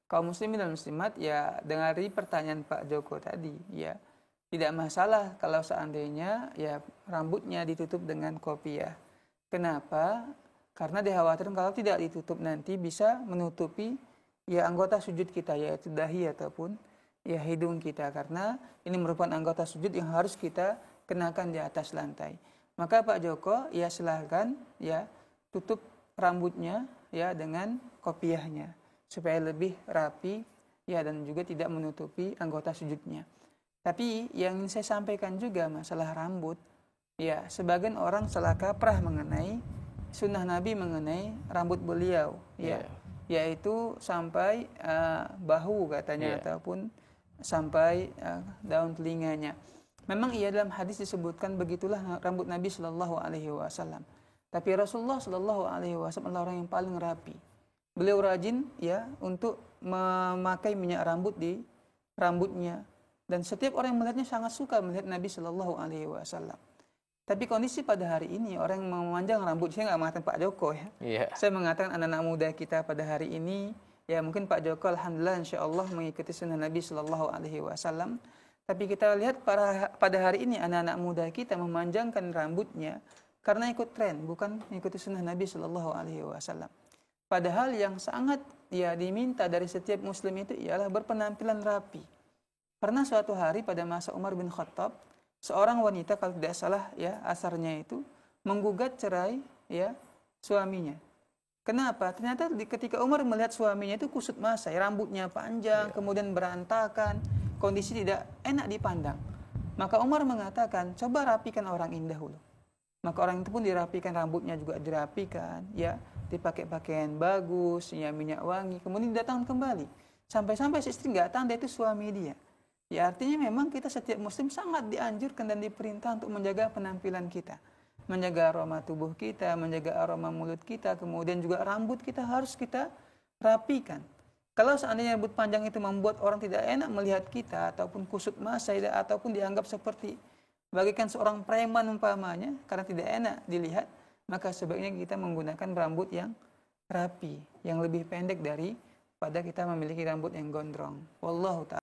kaum muslimin dan muslimat ya dari pertanyaan Pak Joko tadi ya, tidak masalah kalau seandainya ya rambutnya ditutup dengan kopiah. Kenapa? Karena dikhawatirkan kalau tidak ditutup nanti bisa menutupi ya anggota sujud kita, yaitu dahi ataupun ya hidung kita, karena ini merupakan anggota sujud yang harus kita kenakan di atas lantai. Maka Pak Joko ya silahkan ya tutup rambutnya ya dengan kopiahnya supaya lebih rapi ya dan juga tidak menutupi anggota sujudnya. Tapi yang ingin saya sampaikan juga masalah rambut ya, sebagian orang salah kaprah mengenai sunnah Nabi mengenai rambut beliau ya, yaitu sampai bahu katanya ataupun sampai daun telinganya. Memang iya dalam hadis disebutkan begitulah rambut Nabi Shallallahu Alaihi Wasallam. Tapi Rasulullah Shallallahu Alaihi Wasallam adalah orang yang paling rapi. Beliau rajin ya untuk memakai minyak rambut di rambutnya, dan setiap orang yang melihatnya sangat suka melihat Nabi Shallallahu Alaihi Wasallam. Tapi kondisi pada hari ini orang yang memanjang rambut, saya nggak mengatakan Pak Joko ya. Saya mengatakan anak-anak muda kita pada hari ini ya, mungkin Pak Joko alhamdulillah insya Allah mengikuti sunnah Nabi Shallallahu Alaihi Wasallam. Tapi kita lihat pada hari ini anak-anak muda kita memanjangkan rambutnya karena ikut tren, bukan mengikuti sunnah Nabi Shallallahu Alaihi Wasallam. Padahal yang sangat ya diminta dari setiap muslim itu ialah berpenampilan rapi. Pernah suatu hari pada masa Umar bin Khattab, seorang wanita kalau tidak salah ya asarnya itu menggugat cerai ya suaminya. Kenapa? Ternyata ketika Umar melihat suaminya itu kusut masa, ya, rambutnya panjang, kemudian berantakan, kondisi tidak enak dipandang. Maka Umar mengatakan, coba rapikan orang ini dahulu. Maka orang itu pun dirapikan, rambutnya juga dirapikan, ya, dipakai pakaian bagus, ya, minyak wangi, kemudian datang kembali. Sampai-sampai si istri nggak tahu dia itu suami dia. Ya artinya memang kita setiap muslim sangat dianjurkan dan diperintah untuk menjaga penampilan kita, menjaga aroma tubuh kita, menjaga aroma mulut kita, kemudian juga rambut kita harus kita rapikan. Kalau seandainya rambut panjang itu membuat orang tidak enak melihat kita, ataupun kusut masa, ataupun dianggap seperti bagaikan seorang preman umpamanya, karena tidak enak dilihat, maka sebaiknya kita menggunakan rambut yang rapi, yang lebih pendek daripada kita memiliki rambut yang gondrong. Wallahu ta'ala.